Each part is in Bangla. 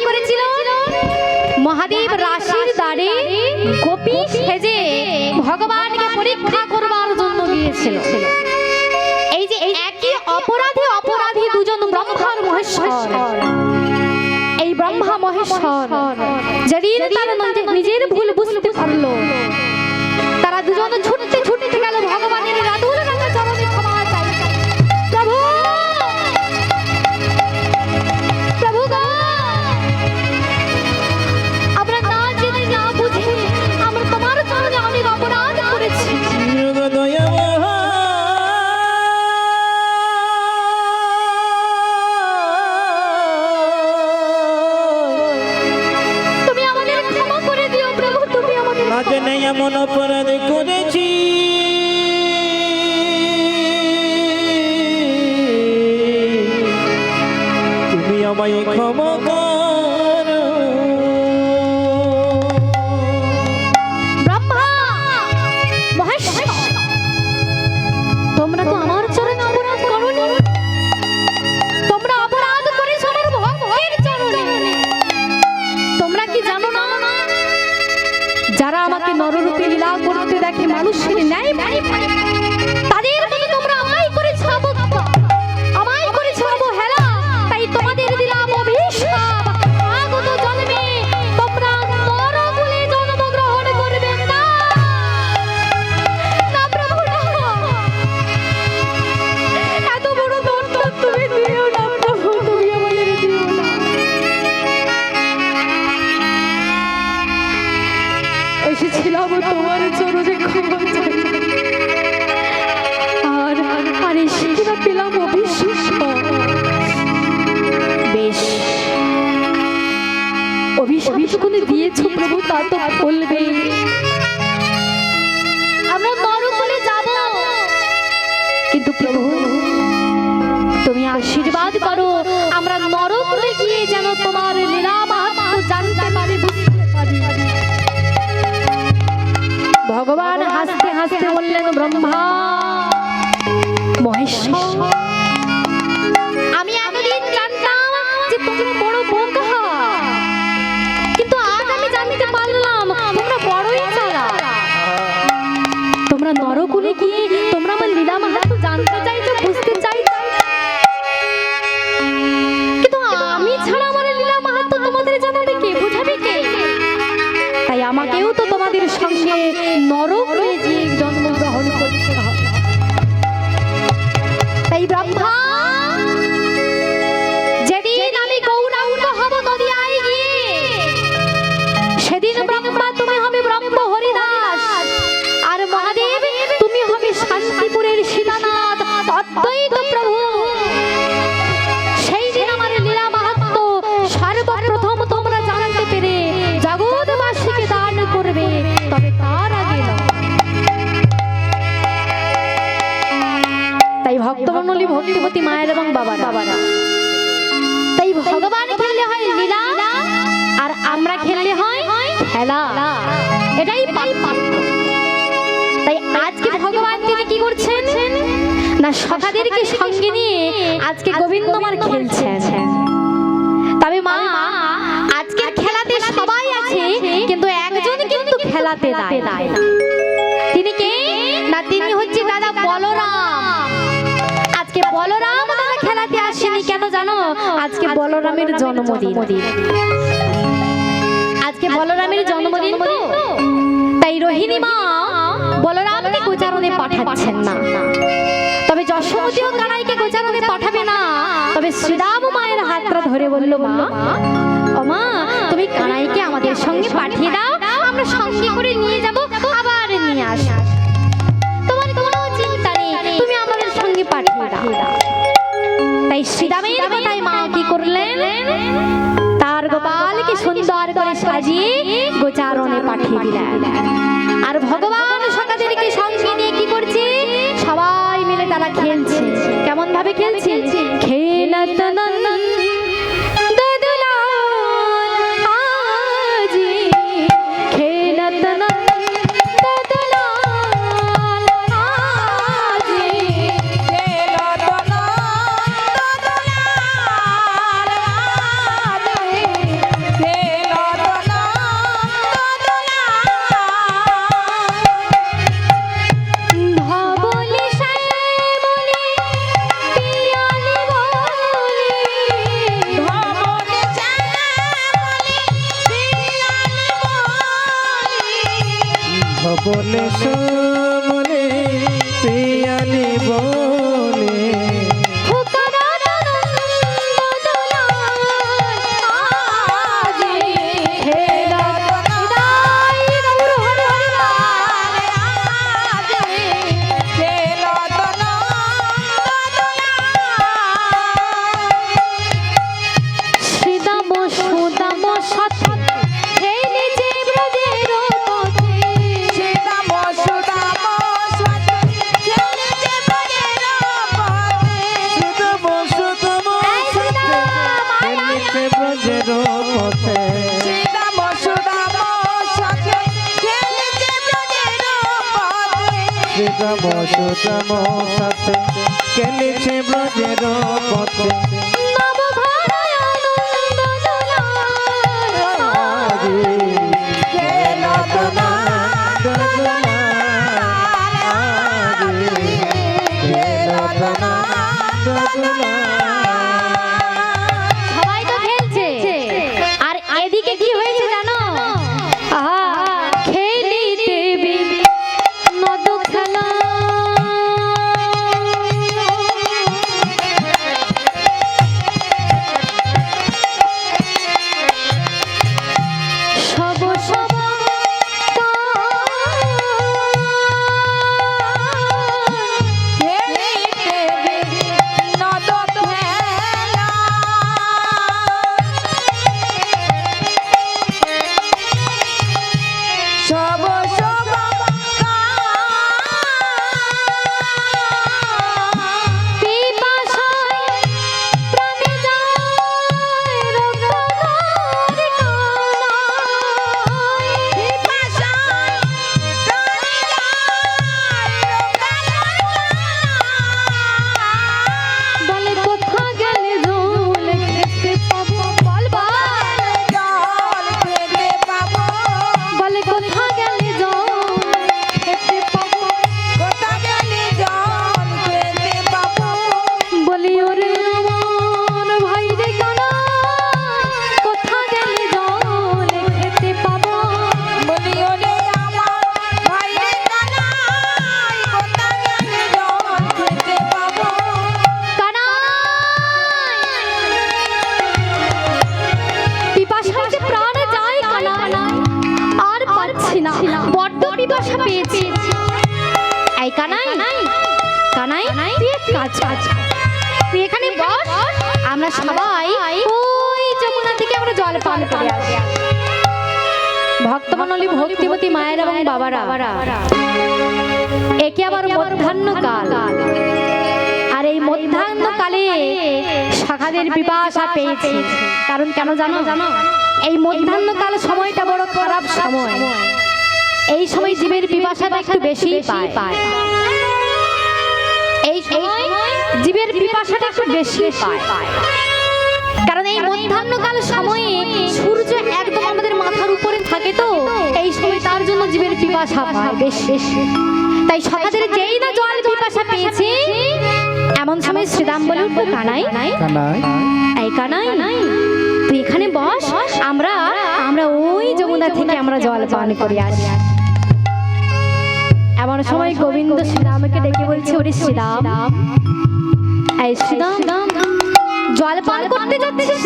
করেছিল? মহাদেব রাশির দ্বারে গোপী সেজে ভগবানকে পরীক্ষা করবার জন্য গিয়েছিল। এই যে একই অপরাধী দুজন ব্রহ্মার মহেশ্বর, এই ব্রহ্মা মহেশ্বর যেদিন তারা নিজের ভুল বুঝতে পারলো, তারা দুজন ছুটতে ছুটতে গেল ভগবানের রাধুর রাধা চরণে ক্ষমা চাইতে। প্রভু প্রভু গো, আমরা না জেনে না বুঝে আমরা তোমার চরণে অনেক অপরাধ করেছি। তুমি আমাদের ক্ষমা করে দিও প্রভু, তুমি আমাদের না জেনে এমন অপরাধ করেছি, তুমি আমায় ক্ষমা করো। ব্রহ্মা মহেশ্বর, তোমরা তো আমার চরণে অপরাধ করোনি, তোমরা অপরাধ করেছো আমার ভক্তের চরণে। তোমরা কি জানো না, যারা আমাকে নররূপে লীলা করতে দেখে মানুষের ন্যায় তাদের প্রতি তোমরা আমায় করেছো অবজ্ঞা, আমায় করেছো অবহেলা। তাই তোমাদের দিলাম অভিশাপ, আগত জন্মে তোমরা নরকুলে জন্মগ্রহণ করবে না। না প্রভু না, এত বড় দণ্ড তুমি দিও না প্রভু, তুমি আমাদের দিও না। এসেছিলাম তোমার চরণে ক্ষমা চাইতে, আর এসে কিনা পেলাম অভিশাপ। বেশ, অভিশাপ যখন দিয়েছো প্রভু তা তো বলবে, আমরা নরকুলে যাব, কিন্তু প্রভু তুমি আশীর্বাদ করো আমরা নরকুলে গিয়ে যেন তোমার লীলা মাহাত্ম্য জানতে পারি, বুঝতে পারি। ভগবান হাসতে হাসতে বললেন, ব্রহ্মা মহেশ্বর, আমি এতদিন জানতাম যে তুমি বড় বোকা, কিন্তু আজ আমি জানতে পারলাম তোমরা বড়ই চালাক। তোমরা নরকুলে গিয়ে তোমরা আমার লীলা মাহাত্ম্য জানতে চাইছো, বুঝতে চাইছো, কিন্তু আমি ছাড়া আমার লীলা মাহাত্ম্য তোমাদের জানাবে কে, বুঝাবে কে? তাই আমাকেও তো তোমাদের সঙ্গে নরকুলে গিয়ে জন্মগ্রহণ করতে হবে। তাই ব্রহ্মা, যেদিন আমি গৌরাঙ্গ হব নদিয়ায় গিয়ে, সেদিন ব্রহ্মা তুমি হবে ব্রহ্ম হরিদাস, আর মহাদেব তুমি হবে শান্তিপুরের সীতানাথ অদ্বৈত প্রভু। সেই দিন আমার লীলা মাহাত্ম্য সর্বপ্রথম তোমরা জানতে পেরে জগৎবাসীকে দান করবে, তবে তার আগে না। তাই ভক্তমণ্ডলী, ভক্তিপতি মায়ের এবং বাবারা, তাই ভগবান খেললে হয় লীলা, আর আমরা খেললে হয় খেলা, এটাই পার্থক্য। তাই আজকে ভগবান তিনি কি করছেন না, সখাদেরকে সঙ্গে নিয়ে আজকে গোবিন্দমার খেলছেন। তবে মা, আজকের খেলাতে সবাই আছে, কিন্তু একজন কিন্তু খেলাতে দেয় না। তিনি কে না, তিনি হচ্ছে দাদা বলরাম। আজকে বলরাম দাদা খেলাতে আসেনি, কেন জানো? আজকে বলরামের জন্মদিন, আজকে বলরামের জন্মদিন তো, তাই রোহিণী মা বলরামকে গোচারণে পাঠাচ্ছেন না। তবে যশোমতীও কানাইকে গোচারণে পাঠাবে না, তবে শ্রীরাম মায়ের হাতটা ধরে বলল, মা ও মা, তুমি কানাইকে আমাদের সঙ্গে পাঠিয়ে দাও, আমরা সঙ্গে করে নিয়ে যাব, আবার নিয়ে আসব, তোমার কোনো চিন্তা নেই, তুমি আমাদের সঙ্গে পাঠিয়ে দাও। তাই শ্রীরামের কথায় মা কি করলেন, তার গোপালকে সুন্দর করে সাজিয়ে গোচারণে পাঠিয়ে দিলেন। আর ভগবান সখাদেরকে সঙ্গে নিয়ে কি করছে, সবাই মিলে তারা খেলছে। কেমন ভাবে খেলছে? খেলত নন্দন বলে মনে পিয়ালি বলে বসুতম সাথে খেলেছে ব্রজের পথে সবাই তো খেলছে আর এদিকে কি হয়েছে জানো খেলিতে নদ খেলা সব সব আমরা সবাই ওই যমুনা থেকে আমরা জল পান করে আসি ভক্তমণ্ডলী ভক্তিবতী মায়ের এবং বাবারা একে আবার মধ্যাহ্নকাল আর এই মধ্যাহ্নকালে শাখাদের পিপাসা পেয়েছি কারণ কেন জানো এই মধ্যাহ্নকাল সময়টা বড় খারাপ সময় এই সময় জীবের পিপাসাটা একটু বেশি পায় এই সময় জীবের পিপাসাটা একটু বেশি পায় কারণ এই মধ্যাহ্নকাল সময়ে সূর্য একদম আমাদের মাথার উপরে থাকে তো এই সময় তার জন্য জীবের পিপাসা পায় বেশি তাই সকালের যেই না জল পিপাসা পেয়েছে এমন সময় শ্রীরাম বলে উঠলো কানাই এই কানাই তুই এখানে বস আমরা ওই যমুনা থেকে আমরা জল পান করে আসি এমন সময় গোবিন্দ শ্রীরামকে ডেকে বলছে ওরে শ্রীরাম এই শ্রীরাম জল পান করতে যাচ্ছিস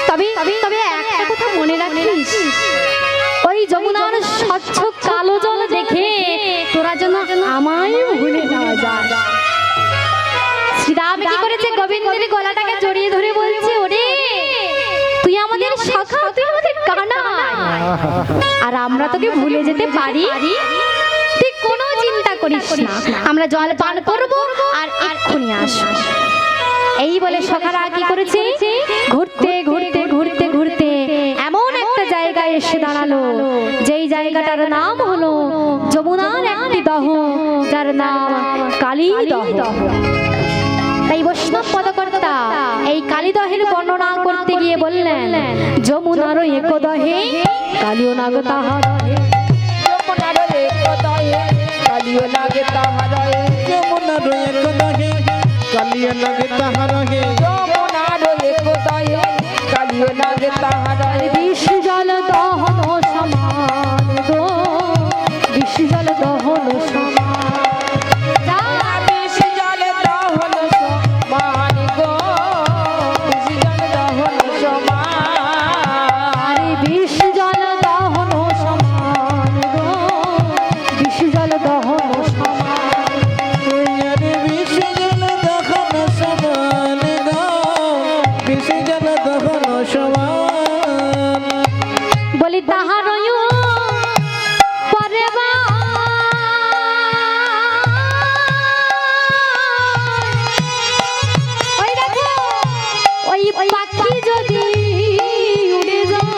তবে একটা কথা মনে রাখিস ওই যমুনার স্বচ্ছ কালো জল দেখে তোরা যেন আমায় ভুলে যাওয়া যায় শ্রীরাম কি করেছে গোবিন্দের গলাটাকে জড়িয়ে ধরে বলছে ওরে তুই আমাদের সখা তুই আমাদের কানা আর আমরা তোকে ভুলে যেতে পারি তুই কোনো চিন্তা করিস না আমরা জল পান করব আর এক্ষুনি আসব এই বলে সখারা কি করেছে ঘুরতে ঘুরতে ঘুরতে ঘুরতে এমন একটা জায়গায় এসে দাঁড়ালো যেই জায়গাটার নাম হলো যমুনার একটি দহ যার নাম কালী দহ তাই বৈষ্ণব পদকর্তা এই কালীদহের বর্ণনা করতে গিয়ে বললেন যমুনার একদহে কালীয় নাগ তাহার যমুনার একদহে কালীয় নাগ তাহার যমুনার একদহে কালীয় নাগ তাহার যমুনার একদহে কালীয় নাগ তাহার বিষ জল দহন সমান বিষ জল বলি তাহার পরে বা ওই দেখো ওই পাখি যদি উড়ে যায়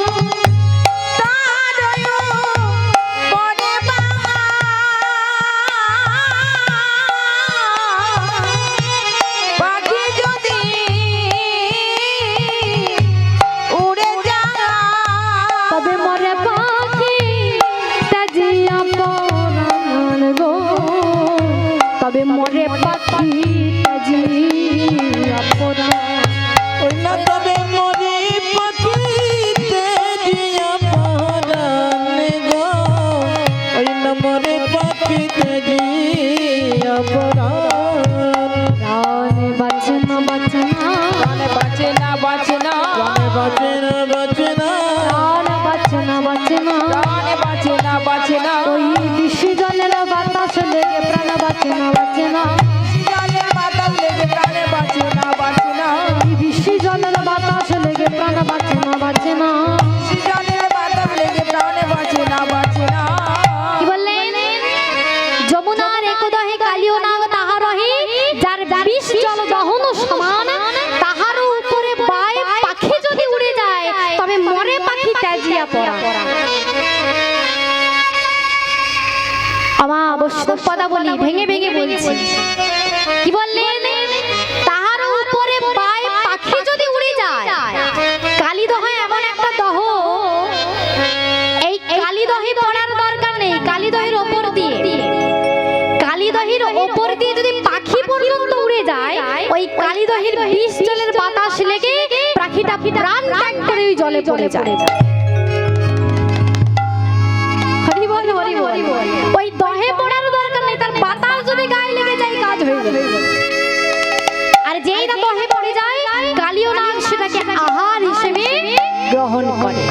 পাখি যদি উড়ে যায় তবে মরে পাখি তাজিয়া পরাণ গো তবে মরে পাখি তাজিয়া পরাণ ওই না তবে মরি পাখিতে জিয়া পরাণ গো ওই না মরে পাখিতে জিয়া পরাণ প্রাণ বাঁচে না বাঁচে না জানে বাঁচে না বাঁচে না জানে বাঁচে না বাঁচে না প্রাণ বাঁচে না বাঁচে না জানে বাঁচে না বাঁচে না ওই বিশি জলের বাতাস লেগে প্রাণ বাঁচে না বাঁচে না জানে বাতাস লেগে প্রাণে বাঁচে না বাঁচে না ওই বিশি জলের বাতাস লেগে প্রাণ বাঁচে না বাঁচে না জানে বাতাস লেগে প্রাণে বাঁচে না বাঁচে না কি বললেন যমুনার একদহে কালিও নাগ তাহারহি যার বিষ জল দহন সমান তাহার উপরে বায় পাখি যদি উড়ে যায় তবে মরে পাখি ত্যাজিয়া পড়া আমা বৈষ্ণব পদা বলি ভেঙে ভেঙে বলছি কি বললেন তাহার উপরে বায় পাখি যদি উড়ে যায় কালিদহে এমন একটা দহ এই কালিদহি পড়ার দরকার নেই কালিদহির ওপর দিয়ে কালিদহির ওপর দিয়ে যদি পাখি পর্যন্ত উড়ে যায় ওই কালিদহির বিষ জলের বাতাস লেগে পাখিটা প্রাণ ত্যাগ করে ওই জলে পড়ে যায় হরি বল হরি বল ওই দহে পড়ার দরকার নেই তার বাতাস যদি গায়ে লেগে যায় কাজ হয়ে যাবে আর যেই না দহে পড়ে যায় কালিও নাগ সেটাকে আহার হিসেবে গ্রহণ করে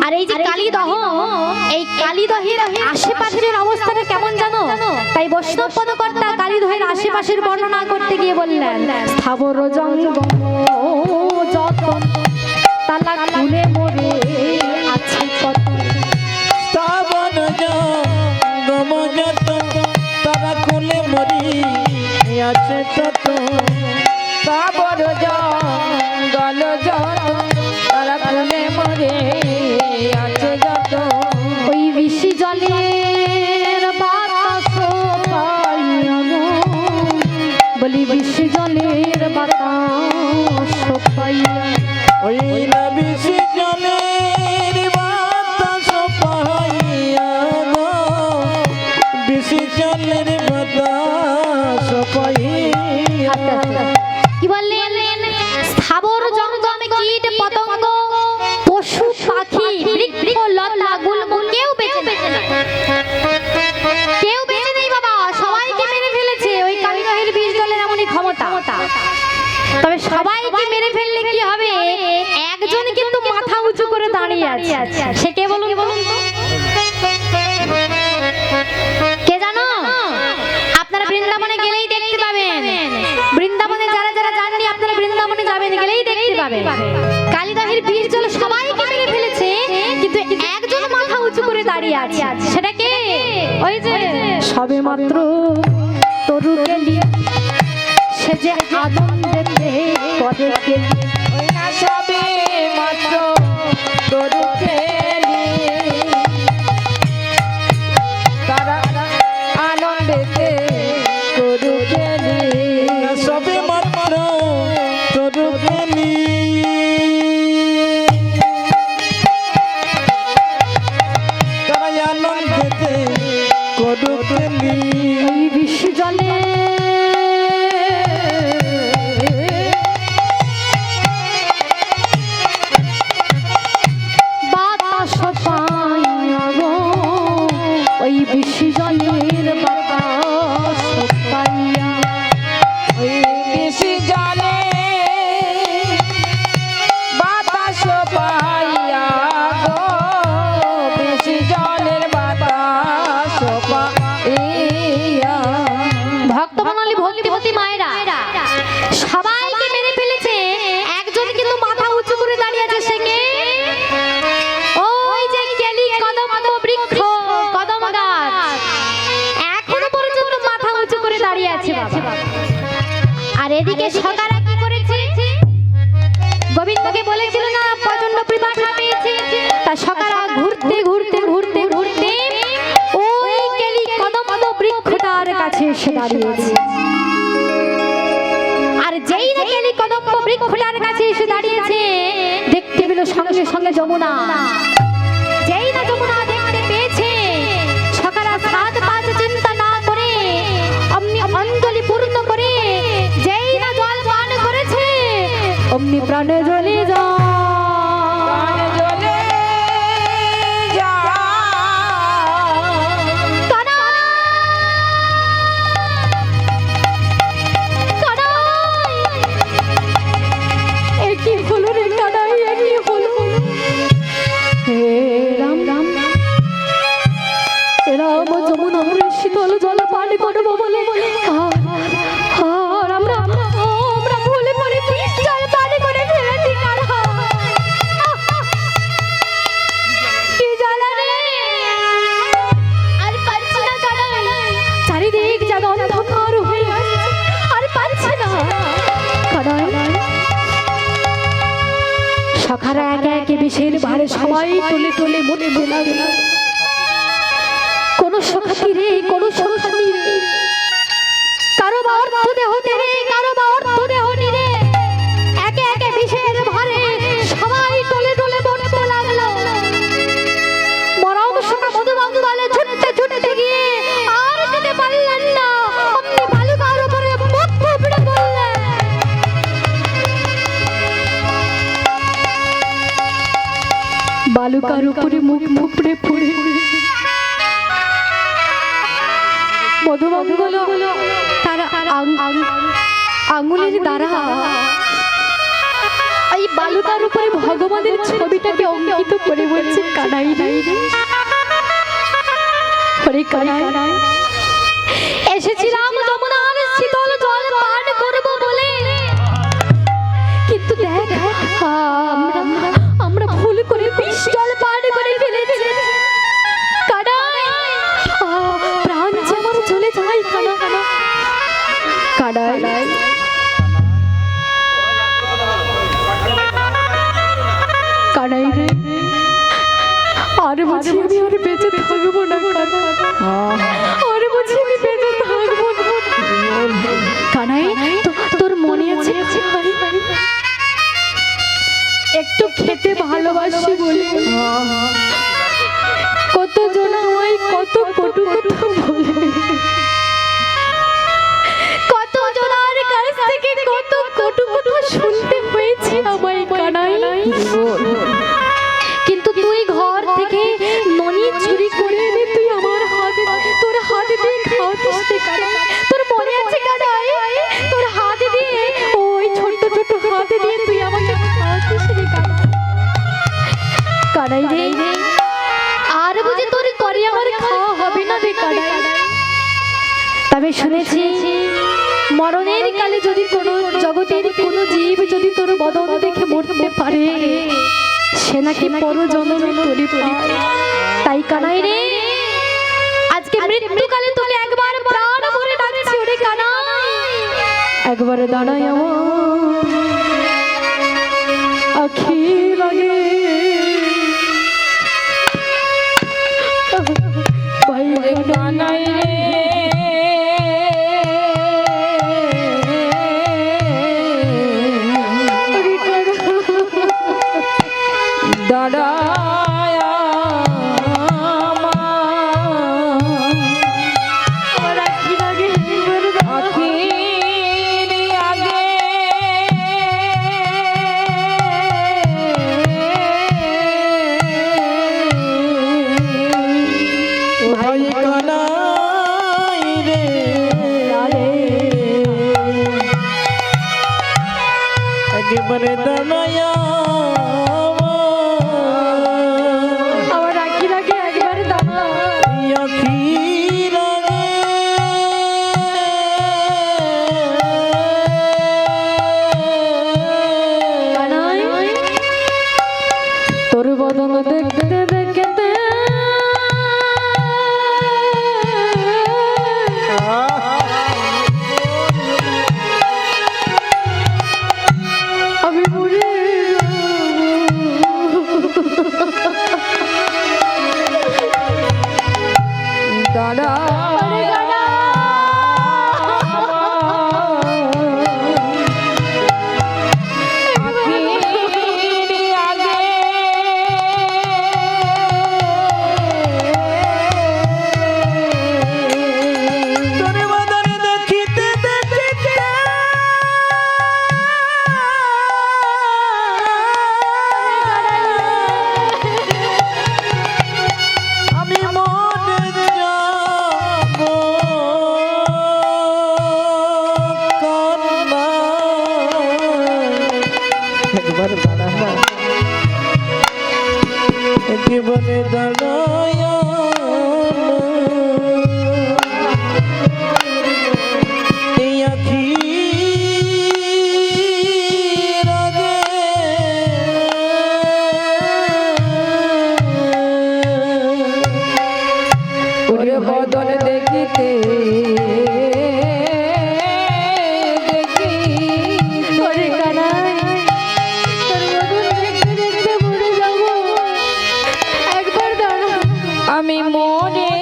আর এই যে কালিদহ এই কালিদহের আশেপাশের অবস্থাটা কেমন জানো তাই বৈষ্ণব পদকর্তা কালিদহের আশেপাশের বর্ণনা করতে গিয়ে বললেন স্থাবর জঙ্গম যতন তালা কুলে মরে আছে কত স্থাবর জঙ্গম যত তারা কুলে মরি আছে তত সাবর জঙ্গল যত তারা কুলে মরে আছে যত ওই বিশি জলের বাতাস পাইয়া গো বলি বিশি জলের বাতাস পাইয়া ওই না বিশি জলের বাতাস পাইয়া গো বিশি জলের বাতাস পাইয়া কি বললেন স্থাবর জঙ্গমে কীট পতঙ্গ পশু পাখি বৃক্ষ লতা গুল্ম কেউ বেঁচে নেই কেউ বেঁচে নেই বাবা সবাইকে মেরে ফেলেছে ওই কালিদহের বিষ জলের এমনই ক্ষমতা তবে সবাইকে মেরে ফেললে কি হবে একজন কিন্তু মাথা উঁচু করে দাঁড়িয়ে আছে সে কে বলুন বলুন তো কে জানো আপনারা বৃন্দাবনে গেলেই দেখতে পাবেন বৃন্দাবনে যারা যারা জানেন আপনারা বৃন্দাবনে যাবেন গেলেই দেখতে পাবেন কালিদহের বিষ জল সবাইকে মেরে ফেলেছে কিন্তু একজন মাথা উঁচু করে দাঁড়িয়ে আছে সেটা কে ওই যে সবে মাত্র তরু গেলি সে যে আনন্দেতে করে গেলি ওই না সবে মাত্র তরু খেলি তারা আনন্দেতে তরু খেলি সবে মাত্র তরু গেলি তারা আনন্দেতে করু গেলি ওই বিষ জলে এদিকে সকারা কি করেছে? গোবিন্দকে বলেছিল না প্রচন্ড পিপাসা পেয়েছে, তা সকারা ঘুরতে ঘুরতে ঘুরতে ঘুরতে ওই কেলি কদম্ব বৃক্ষটার কাছে এসে দাঁড়িয়েছে। আর যেই না কেলি কদম্ব বৃক্ষটার কাছে এসে দাঁড়িয়েছে, দেখতে পেল সঙ্গে সঙ্গে যমুনা। যেই না যমুনা দেখতে পেয়েছে, সকারা সাত পাঁচ চিন্তা না করে অমনি অঞ্জলি পূর্ণ করে যেই না জল পান করেছে, অমনি প্রাণে জ্বলে যায়। শীতল জল পান করবো বলে আর আমরা ভুলে পড়ে বিষ জল পান করে ফেলেছি। কি জ্বালা রে, আর পারছি না কানাই, চারিদিক জায়গা অন্ধকার হয়ে আসছে, আর পারছি না কানাই। সখারা একে একে বিষের ভারে সবাই তুলে তুলে মনে ভোলা গেল। কোন সখাতি রে, কোন সখাতি রে, কারো বা অর্থ দেহ রে, কারো বা অর্থ দেহ রে, একে একে বিষের ভারে সবাই টলে টলে মরতে লাগলো। মরম শোকা মধুবাবু বলে ছুটতে ছুটতে গিয়ে আর যেতে পারলেন না, অমনি বালুকার উপরে মুখ থুবড়ে পড়লেন। বালুকার উপরে মুখ থুবড়ে পড়ে মধুবাবু তারা আঙুলের দ্বারা এই বালুকার উপরে ভগবানের ছবিটাকে অঙ্কিত করে বলছে, কানাই রে কানাই, এসেছিলাম যমুনার শীতল জল পান করব বলে, কিন্তু দেখ আমরা ভুল করে বিষ জল পান করে ফেলেছি। প্রাণ যেমন চলে যায় কানাই, কানাই রে, আর বুঝি আমি আর বেঁচে থাকবো না, আর বুঝি আমি বেঁচে থাকবো না। কানাই তোর মনে আছে একটু খেতে ভালোবাসি বলে কত জন আমায় কত কটু কথা বলে, কত জনের কাছ থেকে কত কটু কথা শুনতে হয়েছে আমায় কানাই। কিন্তু তুই ঘর থেকে ননি চুরি করে এনে তুই আমার হাতে, তোর হাতে দিয়ে খাওয়াতিস কানাই। তোর মনে আছে কানাই, তোর হাতে দিয়ে, ওই ছোট ছোট হাতে দিয়ে তুই আমাকে খাওয়াতিস রে কানাই রে। আর বুঝি তোর করে আমার খাওয়া হবে না রে কানাই। তবে শুনেছি মরণের কালে যদি কোনো জগতের কোনো জীব যদি তোর বদন দেখে মরতে পারে, সে নাকি পরজন্মে তোরে পায়। তাই কানাই রে, আজকে মৃত্যুকালে তোকে একবার প্রাণ ভরে ডাকছি ওরে কানাই, একবার দাঁড়াই আমার আখি লাগে। কানাই রে, দাঁড়ায় আমার আখি লাগে, আখির আগে ভাই কানাই রে, একেবারে দাঁড়ায়া আমার আখি লাগে, একবার দাঁড়া। আখির আগে কানাই তোর বদন দেখতে দেখতে একেবারে দাঁড়ায়া এই আখির আগে ওরে বদন দেখিতে দেখি ওরে কানাই তোর বদন দেখতে দেখতে মরে যাব একবার দাঁড়া আমি মরে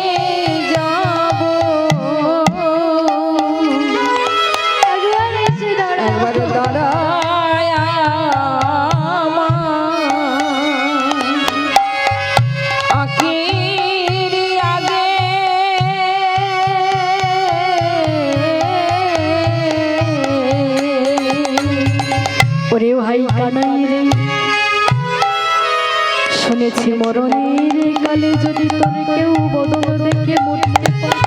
যাব একবার এসে দাঁড়া একবার দাঁড়ায় আখির আগে ওরে ভাই কানাই রে শুনেছি মরণের কালে যদি তোর কেউ বদন দেখে মরতে পারে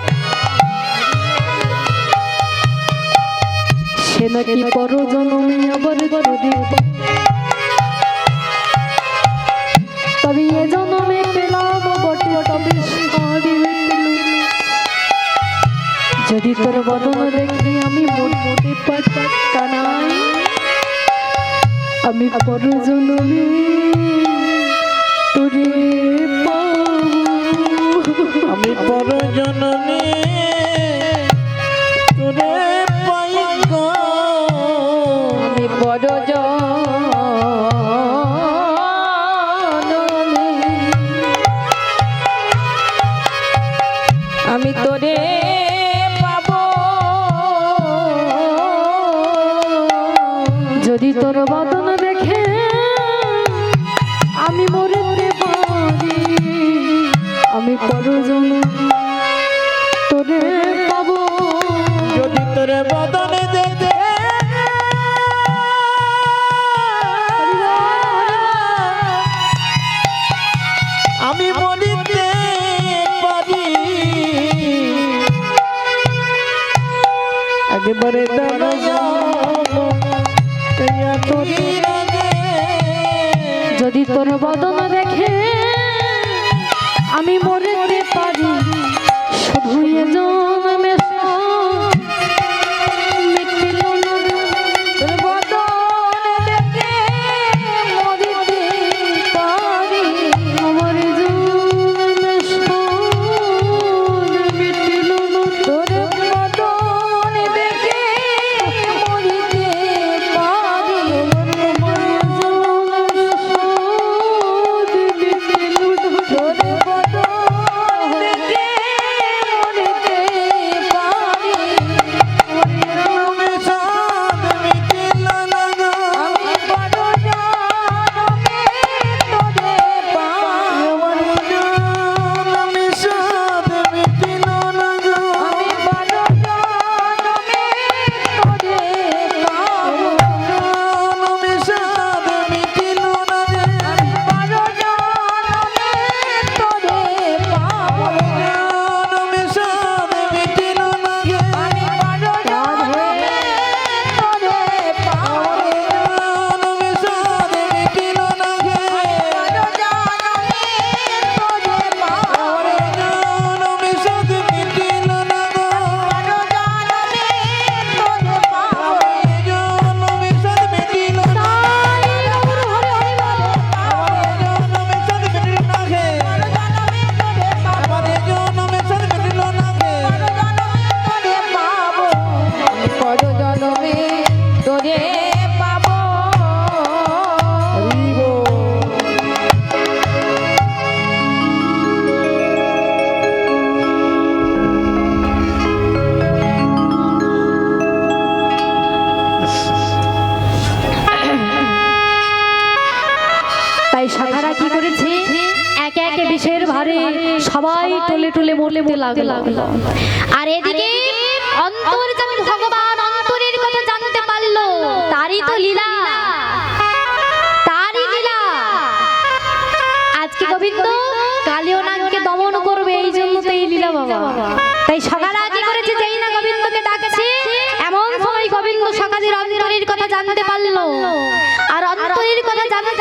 সে নাকি পরজন্মে আবার যদি তবে এ জন্মে পেলাম বটে তবে সবই পেল যদি তোর বদন দেখে আমি মরতে পারি কানাই আমি পরজন্মে তোরে পাবো আমি পর জনমে তোরে পাইব আমি বড় জনমে আমি তোরে পাবো যদি তোর বদন দেখে আমি মরতে পারি আমি পরজন তোরে পাবো যদি তোরে বদনে দেখে আমি মরিতে পারি একেবারে দাঁড়ায়া এই আখির আগে যদি তোর বদন দেখে আমি মরতে পারি শুধু এ জন্মে মিটিল না তোর বদন দেখে মরিতে পারি আমার জন্মে মিটিল না তোর বদন দেখে মরিতে পারি তোর বদন দেখে মরিতে পারি আমি সাদ মিটিল না গো আমি বড় জনমে তোরে পাবো আমি সাদ মিটিল না গো আমি বড় জনমে তোরে পাবো আমি সাদ মিটিল না রে আমি বড় জনমে তোরে পাবো আমি সাদ মিটিল না গে আমি বড় জনমে তোরে পাবো আমি সাদ মিটিল না গে বড় জনমে তোরে পাবো আমি সাদ মিটিল না গো বড় জনমে তোরে পাবো আমি সাদ মিটিল না আমি সাদ মিটিল না গে আমার জন আমি সাদ মিটিল না গে বড় জনমে তোরে পাবো হরিব তাই শাখারা কি করেছে একে একে বিষের ভারে সবাই টলে টলে মরতে লাগলো আর এদিকে অন্তর্যামী ভগবান অন্তরের কথা জানতে পারলো তারই তো লীলা তারই লীলা আজকে গোবিন্দ কালিও নাগকে দমন করবে এই জন্য তো এই লীলা বাবা তাই সকালে কি করেছে যেই না গোবিন্দকে ডাকছে এমন সময় গোবিন্দ সকালের অন্তরের কথা জানতে পারলো আর অন্তরের কথা জানতে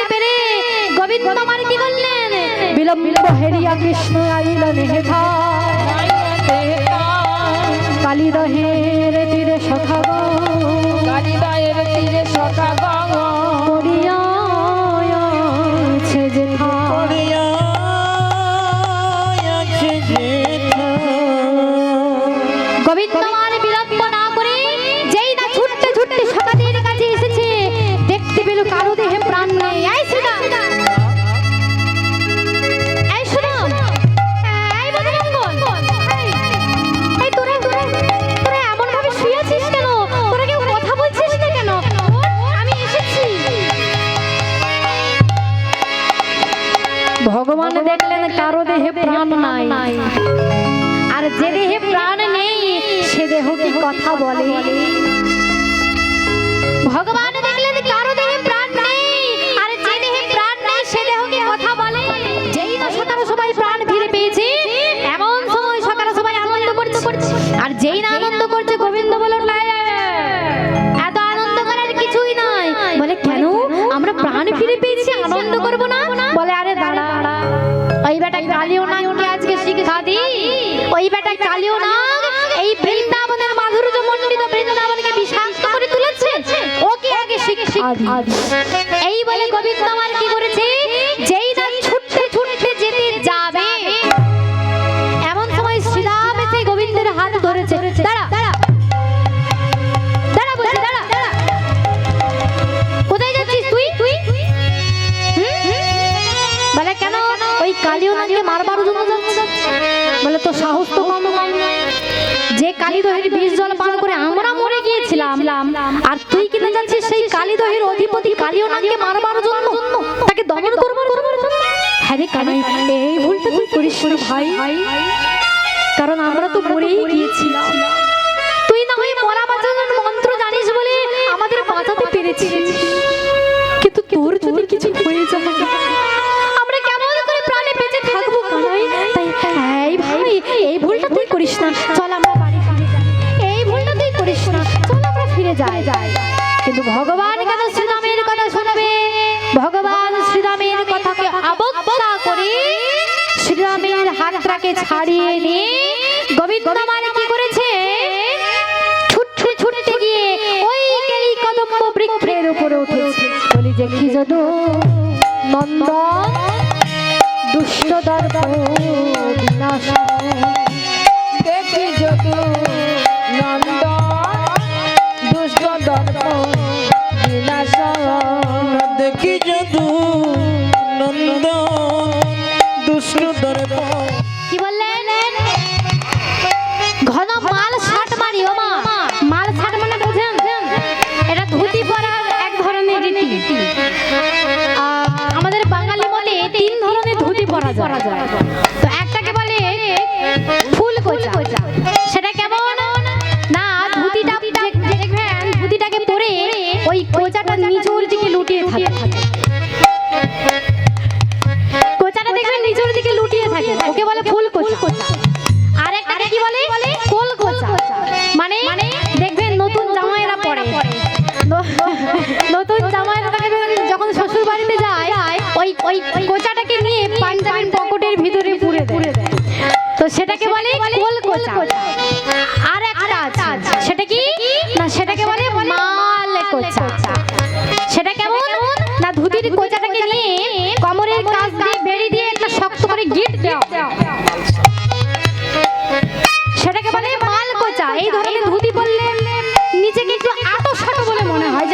গোবিন্দ আমার কি করলেন বিলম্ব হেরিয়া কৃষ্ণ আইলেন হেথা কালিদহের তীরে সখা গো কালিদায়ের তীরে সখা গঙ্গ পড়িয়াছে যেথা পড়িয়াছে যেথা। গোবিন্দ আমার বিলম্ব না করে যেই না ছুটতে ছুটতে সখাদের কাছে এসেছে দেখতে পেল কারো দেহে প্রাণ নেই। এই সুদা এই সুদা এই বদরঙ্গন এই তোরা এমন ভাবে শুয়ে আছিস কেন? তোরা কেউ কথা বলছিস না কেন? আমি এসেছি। ভগবান দেখলেন কারো দেহে প্রাণ নাই, আর যে দেহে প্রাণ নেই সে দেহ কি কথা বলে? ভগবান দেখলেন কারো দেহে প্রাণ নেই, আর যে দেহে প্রাণ নেই সে দেহ কি কথা বলে? যেই না সকালে সবাই প্রাণ ফিরে পেয়েছে এমন সময় সকালে সবাই আনন্দ করছে, আর যেই না আনন্দ করছে গোবিন্দ বলল না এত আনন্দ করার কিছুই নাই। বলে কেন? আমরা প্রাণ ফিরে পেয়েছি, আনন্দ করব না? বলে আরে দাঁড়া, ওই বেটা কালিও নাগকে আজকে শিক্ষা দি। ওই বেটা কালিও নাগ এই বৃন্দাবনের মাধুর্য মণ্ডিত বৃন্দাবনকে বিষাক্ত করে তুলেছে, ওকে আগে শিক্ষা দি। এই বলে গোবিন্দ আমার কি করেছে, যেই না ছুটতে ছুটতে যেতে যাবে এমন সময় শ্রীরাম এসে গোবিন্দের হাত ধরেছে। দাঁড়া দাঁড়া দাঁড়া বলছি, দাঁড়া দাঁড়া, কোথায় যাচ্ছিস তুই? বলে কেন? ওই কালিও নাগকে মারবার জন্য যাচ্ছে। বলে তো সাহস তো কম কম, যে কালিদহের বিষ জল পান করে আমরা মরে গিয়েছিলাম, আর তুই কিনা যাচ্ছিস সেই কালিদহের অধিপতি কালিও নাগকে মারবার জন্য, তাকে দমন করবার জন্য। হ্যাঁ রে কানাই, এই ভুলটা তুই করিস না ভাই, কারণ আমরা তো মরেই গিয়েছিলাম। তুই না হয় মরা বাঁচানোর মন্ত্র জানিস বলে আমাদের বাঁচাতে পেরেছিস, কিন্তু তোর যদি কিছু হয়ে যায় আমরা কেমন করে প্রাণে বেঁচে থাকবো কানাই? তাই এই ভাই এই ভুলটা তুই করিস না, চল আমরা বাড়ি ফিরে যাই। এই ভুলটা তুই করিস না, চল আমরা ফিরে যাই। কিন্তু ভগবান কেন শ্রীরামের কথা শুনবে? ভগবান শ্রীরামের কথাকে অবজ্ঞা করে শ্রীরামের হাতটাকে ছাড়িয়ে নিয়ে গোবিন্দ আমার কি করেছে, ছুটতে ছুটতে গিয়ে ওই কেলি কদম্ব বৃক্ষের উপরে উঠেছে। বলি যে কি যদু নন্দন দুষ্ট দর্প বিনাশ, দেখি যদু নন্দন দুষ্ট দর্প বিনাশ। দেখি যদু নন্দন দুষ্ট দর্প। কি বললেন? ঘন মাল শার্ট মারি। ও মা, মাল শার্ট মানে বুঝেন? এটা ধুতি পরার এক ধরনের রীতি। আমাদের বাঙালি মতে তিন ধরনের ধুতি পরা যায়। তো একটাকে বলে ফুল কোচা। সেটা কেমন না, ধুতিটা দেখবেন ধুতিটাকে পরে ওই কোচাটা নিচের দিকে লুটিয়ে থাকে, কোচাটা দেখবেন নিচের দিকে লুটিয়ে থাকে, ওকে বলে ফুল কোচা। আর একটা কি বলে কোল কোচা, মানে দেখবেন নতুন জামাইরা পরে, নতুন জামাইরা যখন শ্বশুর বাড়িতে যায় ওই ওই কোচাটাকে নিয়ে পাঞ্জাবির পকেটের ভিতরে পুরে দেয়, তো সেটাকে বলে কোল কোচা। আর একটা আছে, সেটা কি না, সেটাকে বলে মাল কোচা। সেটা কেমন না, ধুতির কোচাটাকে নিয়ে কোমরের কাছ দিয়ে বেড়ি দিয়ে একটা শক্ত করে গিট দাও, সেটাকে বলে মাল কোচা। এই ধরনের ধুতি পরলে নিজেকে একটু আতশাটো বলে মনে হয়,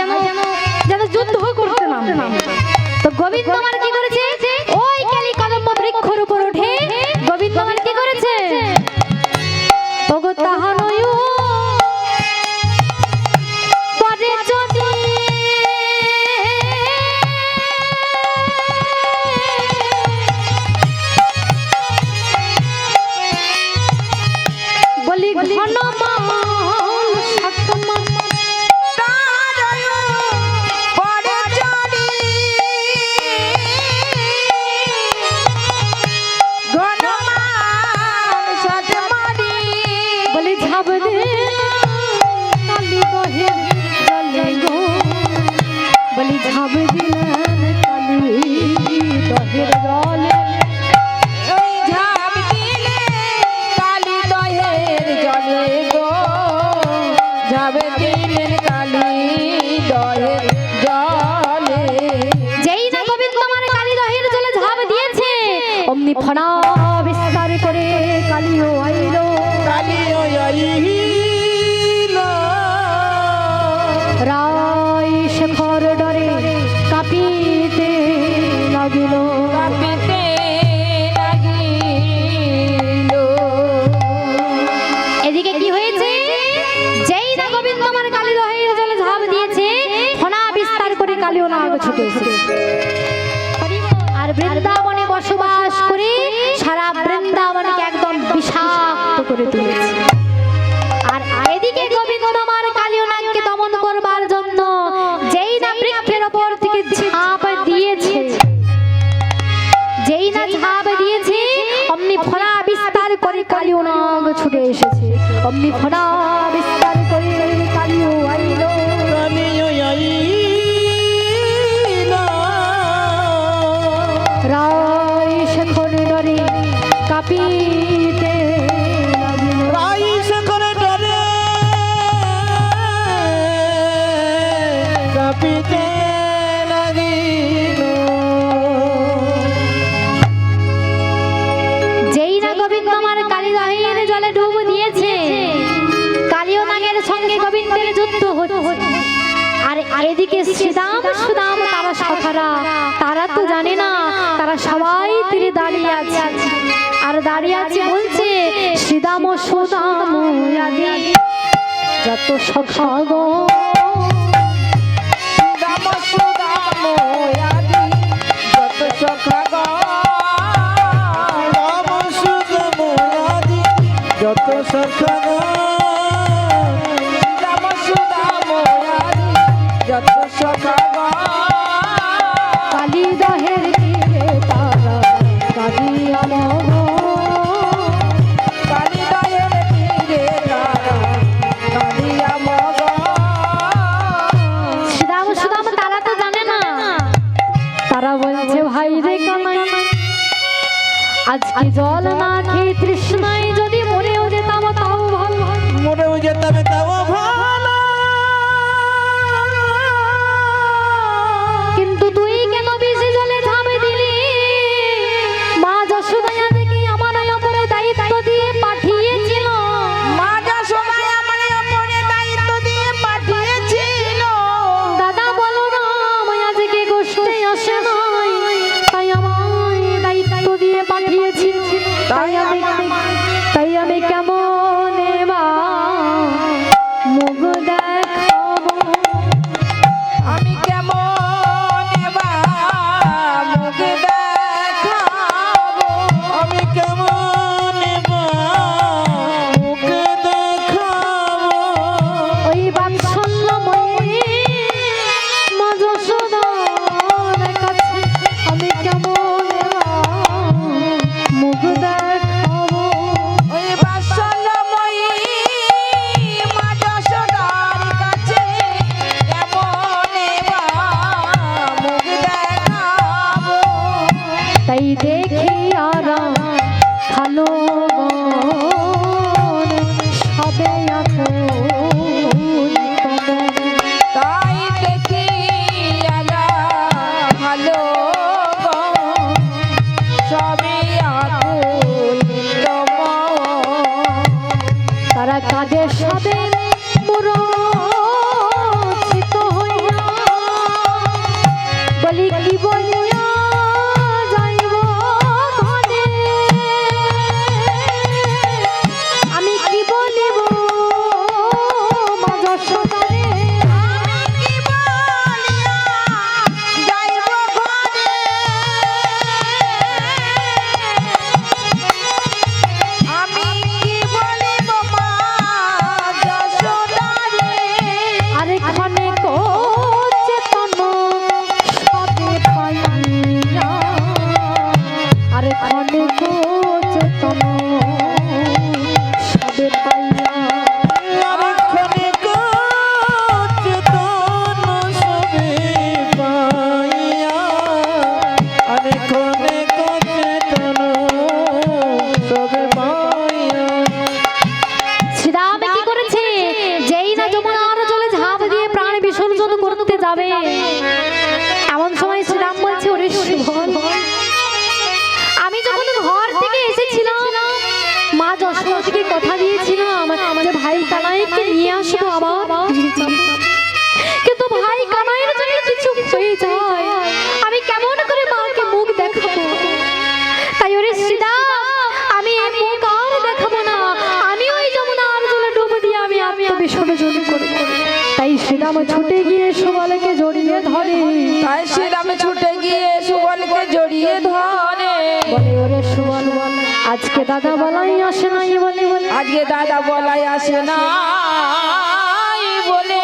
যেন যুদ্ধ করতে নাম। তো গোবিন্দ আমার কি করেছে, ওই কালী কদম্ব বৃক্ষের উপর উঠে গোবিন্দ আমার কি করেছে, ওগো তাহানয়ু পরে যদি বলি ঘন মাল সাতমা পরে চলি ফনা বিস্তার করে কালিও আইল। কালিও আইল। রায় শেখর ডরে কাঁপিতে লাগিল। কাঁপিতে লাগিল। এদিকে কি হয়েছে? যেই না গোবিন্দ আমার কালী দহের জলে ঝাঁপ দিয়েছে, ফনা বিস্তার করে কালিও নাগ ছুটে এসেছে। আর বৃন্দাবনে বসবাস করে সারা বৃন্দাবনকে একদম বিষাক্ত করে তুলেছে। আর এদিকে গোবিন্দ আমার কালিও নাগকে দমন করবার জন্য যেই না বৃক্ষের ওপর থেকে ঝাঁপ দিয়েছে, যেই না ঝাঁপ দিয়েছে, অমনি ফনা বিস্তার করে কালিও নাগ ছুটে এসেছে। অমনি ফনা বিস্তার করে কালিও আইল। কালিও আইল। রায় শেখর ডরে কাঁপিতে লাগিল। রাই শেখর ডরে কাঁপিতে লাগিল। যেই না গোবিন্দ আমার কালিদহের জলে ডুব দিয়েছে, কালিও নাগের সঙ্গে গোবিন্দের যুদ্ধ হচ্ছে। আর এদিকে শ্রীদাম সুদাম তারা সখারা, তারা তো জানে না, তারা সবাই তীরে দাঁড়িয়ে আছে। আর দাঁড়িয়ে আছে বলছে, শ্রীদাম সুদাম আদি যত সখা গো, দাম সুদাম আদি যত সখা গো। রাম সুদাম আদি যত সখা গো। দাম সুদাম আদি যত সখা গো। কালিদহের তীরে তারা কাঁদিয়া মগ্ন। কালিদহের তীরে তারা কাঁদিয়া মগ্ন। শ্রীরাম সুদাম তারা তো জানে না, তারা বলছে ভাই রে কামাই, আজকে জল না খেয়ে তৃষ্ণায় যদি মরেও যেতাম তাও ভালো। মরেও যেতাম তাও ভালো। কিন্তু তুই কেন বেশি জলে ঝাঁপ দিলি? মা যশোদা দেখি আমার উপরে দায়িত্ব দিয়ে পাঠিয়েছিল। মা যশোদাই আমার উপরে দায়িত্ব দিয়ে পাঠিয়েছিল। দাদা বলো না আমায় আজকে গোষ্ঠে আসে নাই, তাই আমায় দায়িত্ব দিয়ে পাঠিয়েছি। তাই আমি কেমন এবার মুখ দেখাবো? আমি কেমন এবার মুখ দেখাবো? আমি কেমন মুখ দেখাবো? ওই বাৎসল্যময়ী মা যশোদার কাছে আমি কেমন এবার মুখ দেখাবো? ওই বাৎসল্যময়ী মা যশোদার কাছে কেমন এবার মুখ দেখাবো? তাই দেখি আর ভালো সবে তাই দেখি আলা ভালো গো, সবই আকুল তারা কাঁদে সবে মূর্ছিত হইয়া, বলি কি বলিয়া যাইব ঘরে? আমি কি বলিব মা যশোদারে? আমি কি বলিয়া যাইব ঘরে? আমি কি বলিব মা যশোদারে? আরে ক্ষণে চেতন সবে পাইল। জড়িয়ে ধরে বলে ওরে সুবল আজকে দাদা বলাই আসে নাই বলে আজকে দাদা বলাই আসে না বলে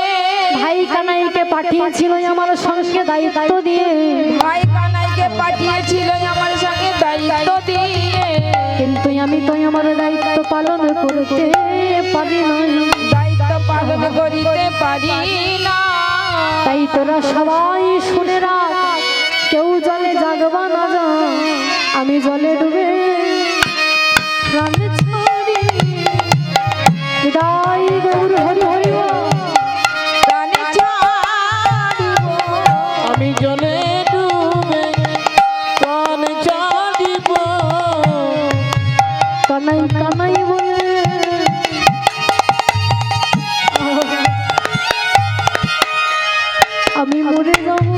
ভাই কানাইকে পাঠিয়েছিল আমার সঙ্গে দায়িত্ব দিয়ে, ভাই কানাইকে পাঠিয়েছিল আমার সঙ্গে দায়িত্ব দিয়ে, কিন্তু আমি তো আমার দায়িত্ব পালন করতে পারি না, দায়িত্ব পালন করিতে পারি না। তাই তোরা সবাই শুনে রাখ, কেউ জলে জাগবা না যা, আমি জলে ডুবে প্রাণ ছাড়ি। হৃদয় গৌর হরি হরি বল। প্রাণে ছাড়িব আমি জলে ডুবে প্রাণ ছাড়িব। কানাই কানাই বলে আমি মরে যাব,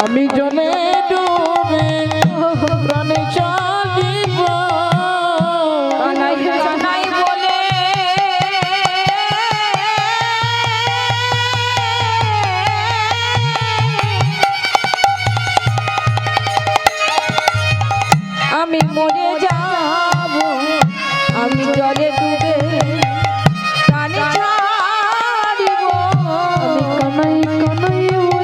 আমি জলে ডুবে প্রাণ ছাড়িব। কানাই কানাই বলে আমি মরে যাব, আমি জলে ডুবে প্রাণে ছাড়িব। আমি কানাই কানাই বলে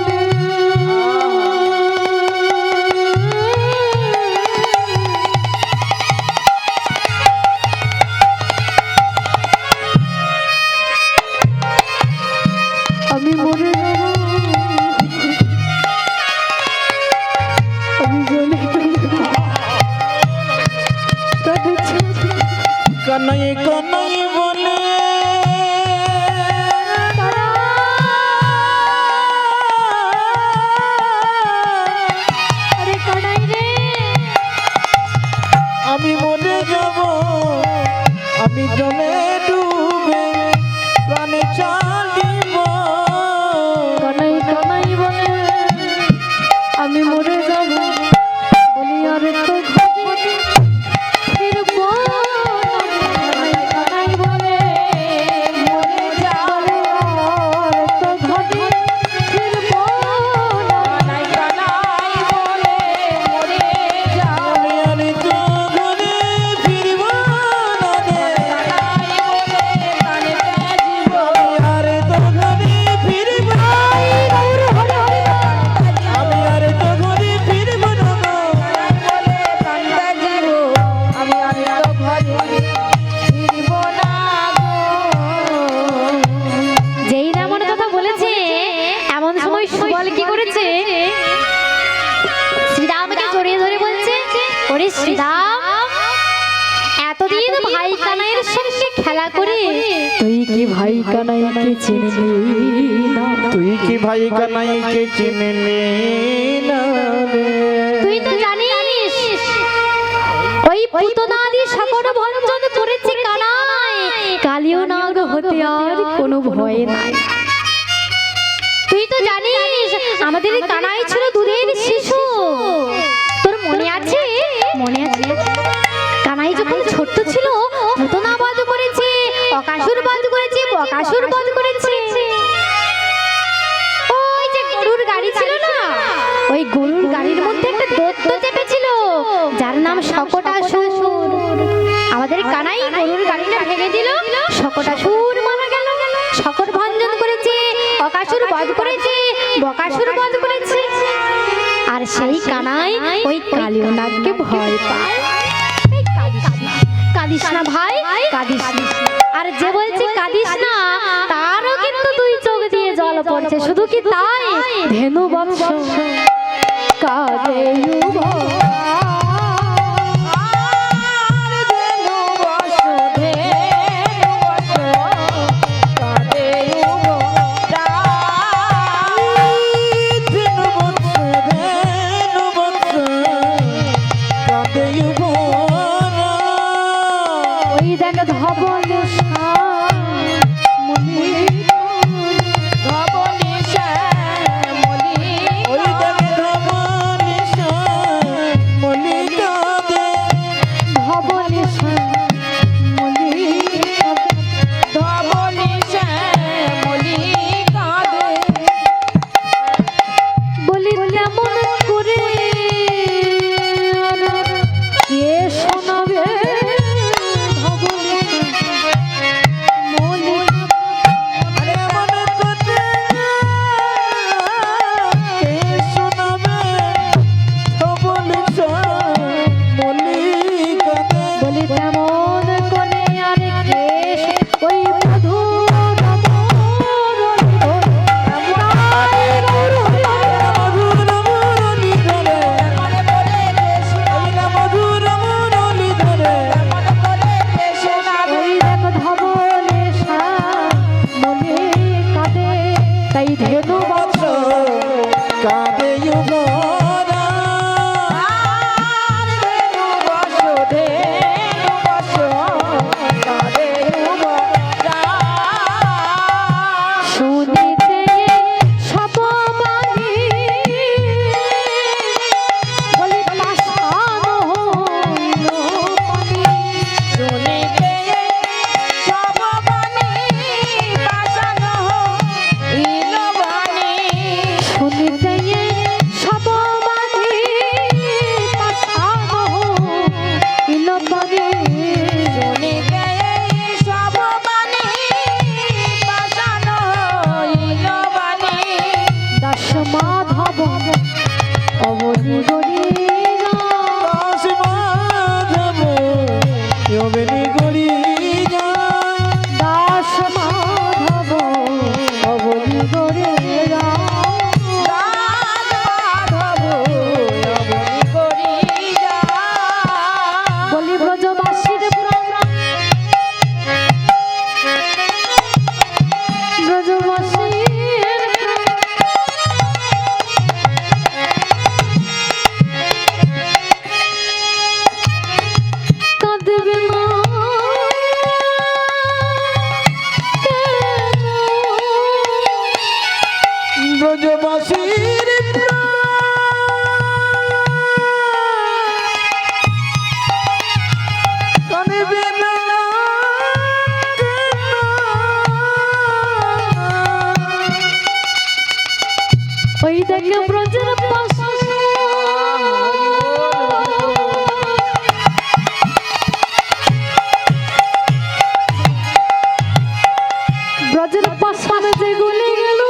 আমি মরে যাব, আমি জলে কানাই কানাই বলে আরে কানাই রে, আমি মরে যাব, আমি জলে ডুবে প্রাণে ছাড়িব। কানাই কানাই বলে আমি মরে যাব, বলি আর তো ঘরে ফিরব না। কানাই কানাই বলে মরে যাব, আর তো ঘরে ফিরব না। কানাই কানাই বলে মরে যাব, আমি আর তো ঘরে ফিরব না রে। কানাই বলে প্রাণে বাজিব। আমি আর তো ঘরে ফিরব না। আমি আর তো ঘরে ফিরব না গো। বলে কান্দা জীব, আমি আর তো ঘরে ফিরব না গো। যেই না এমন কথা বলেছে, এমন সময় সুবল কি করেছে, শ্রীরামকে জড়িয়ে ধরে বলছে, ওরে শ্রীরাম, এতদিন ভাই কানাইয়ের সঙ্গে খেলা করে তুই কি ভাই কানাইকে চিনলি না? তুই কি ভাই কানাইকে চিনলি না রে? তুই তো জানিস ওই পুতনাদি সকল ভঞ্জন করেছে কানাই, কালিও নাগ হতে আর কোনো ভয় নাই। তুই তো জানিস আমাদের কানাই ছিল দুধের শিশু, তোর মনে আছে? মনে আছে? কানাই যখন ছোট্ট ছিল পুতনা বধ করেছে, অকাসুর বধ করেছে, বকাসুর বধ করেছে। ওই যে গরুর গাড়ি ছিল না, ওই গরুর গাড়ির মধ্যে একটা দৈত্য চেপেছিল যার নাম শকটাসুর। আমাদের কানাই গরুর গাড়িটা ভেঙে দিল, শকটাসুর মারা গেল। শকট ভঞ্জন করেছে, অকাসুর বধ করেছে, বকাসুর বধ করেছে। আর সেই কানাই ওই কালিও নাগকে ভয় পায়। এই কাঁদিস না ভাই, কাঁদিস না। আর যে বলছে কাঁদিস না, তারও কিন্তু দুই চোখ দিয়ে জল পড়ছে। শুধু কি তাই, ধেনু বংশ কাঁদে ওই দেখ ধবল কাঁদে যুবরা আর ধেনু বসো কাঁদে যুবরা। শুনিতে সব বাণী বলি পাষাণ হইল পানি। শুনিতে সব বাণী পাষাণ হইল বাণী। শুনিতে সব বাণী পাষাণ হইল পানি। শুনিতে সব বাণী পাষাণ হইল বাণী। দাস মাধব অবধি গরিয়া দাস মাধব যবেনি গড়ি যা দাস মাধব অবধি গরিয়া দাস মাধব অবনি করিয়া। বলি ব্রজবাসীর প্রাণ ব্রজবাসীর প্রাণ কাঁদবে না ব্রজবাসীর কানবে না ওই দেখে ব্রজের পাশে ব্রজের পাশে যেগুলি গেল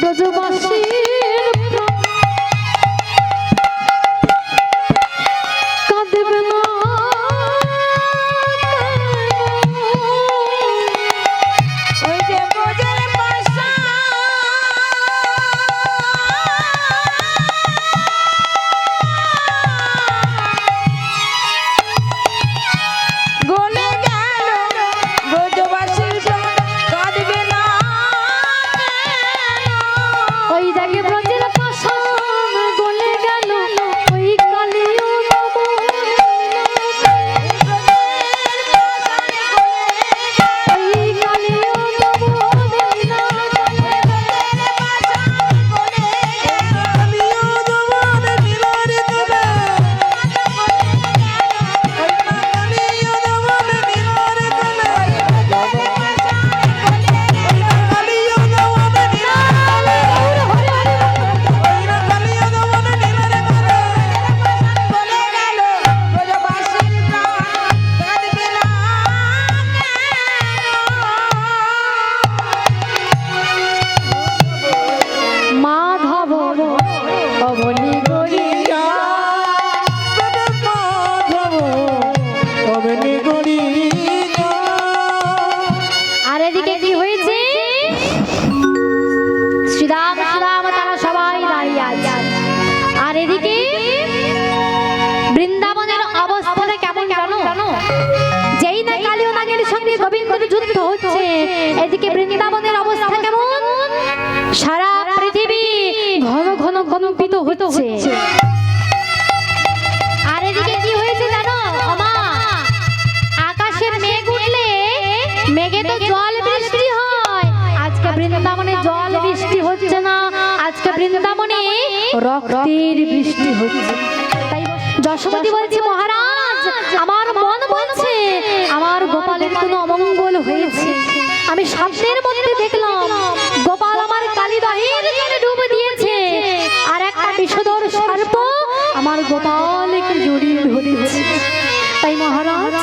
ব্রজবাসীর প্রাণ কাঁদবে না ওই যে ব্রজের পাশা গলে গেল ব্রজবাসীর প্রাণ কাঁদবে না ওই জাগে ব্রজের পাশান গলে গেল ওই কালিও নব ওই কালিও নব দিনা কালিও দমন নীলারে তলে কালিও দমন নীলারে তলে কালিও দমন নীলারে কালিও দমন নীলারে তলে বলে গেল ব্রজবাসীর প্রাণ কাঁদবে না মাধব অবনি গরিয়া মাধব যবেনি গড়ি যা আর এদিকে কি হয়েছে শ্রীরাম শ্রীরাম তারা সবাই দাঁড়িয়ে আছে আর এদিকে বৃন্দাবনের অবস্থাটা কেমন জানো যেই না কালিও নাগের সঙ্গে গোবিন্দের যুদ্ধ হচ্ছে এদিকে বৃন্দাবনের অবস্থা কেমন সারা পৃথিবী ঘন ঘন কম্পিত হচ্ছে আর এদিকে কি হয়েছে জানো আমা আকাশের মেঘ উঠলে মেঘে তো জল বৃষ্টি হয় আজকে বৃন্দাবনে জল বৃষ্টি হচ্ছে না আজকে বৃন্দাবনে রক্তের বৃষ্টি হচ্ছে তাই যশোমতী বলছে মহারাজ আমার মন বলছে আমার গোপালের কোনো অমঙ্গল হয়েছে আমি স্বপ্নের মধ্যে দেখলাম গোপাল আমার কালিদাহের জলে ডুবে দিয়েছে আর একটা বিষধর সর্প আমার গোপালকে জড়িয়ে ধরেছে তাই মহারাজ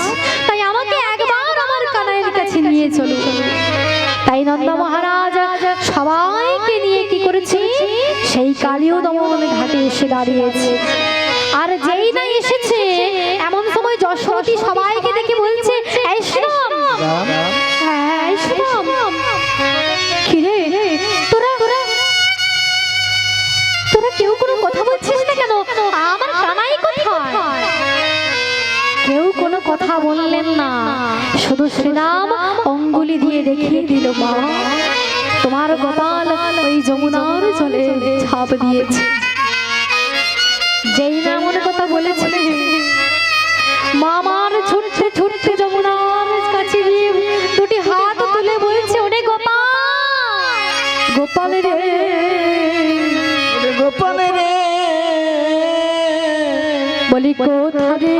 তাই আমাকে একবার আমার কানাইয়ের কাছে নিয়ে চলো তাই নন্দ মহারাজ সবাইকে নিয়ে কি করেছে সেই কালীয় দমন ঘাটে এসে দাঁড়িয়েছে আর যেই না এসেছে এমন সময় যশোমতী সবাইকে দেখে বলছে এই শ্রীরাম হ্যাঁ এই শ্রীরাম কি রে তোরা তোরা কেউ কোনো কথা বলছিস না কেন আমার কানাই কোথায় কেউ কোনো কথা বললেন না শুধু শ্রীরাম অঙ্গুলি দিয়ে দেখিয়ে দিল মা তোমার গোপাল ওই যমুনার জলে ঝাঁপ দিয়েছে। যেই না মনে কথা বলেছে, মামার ছুটতে ছুটতে যমুনার কাছে গিয়ে দুটি হাত তুলে বলছে, ওরে গোপাল, গোপাল রে, গোপাল রে, বলি কোথা রে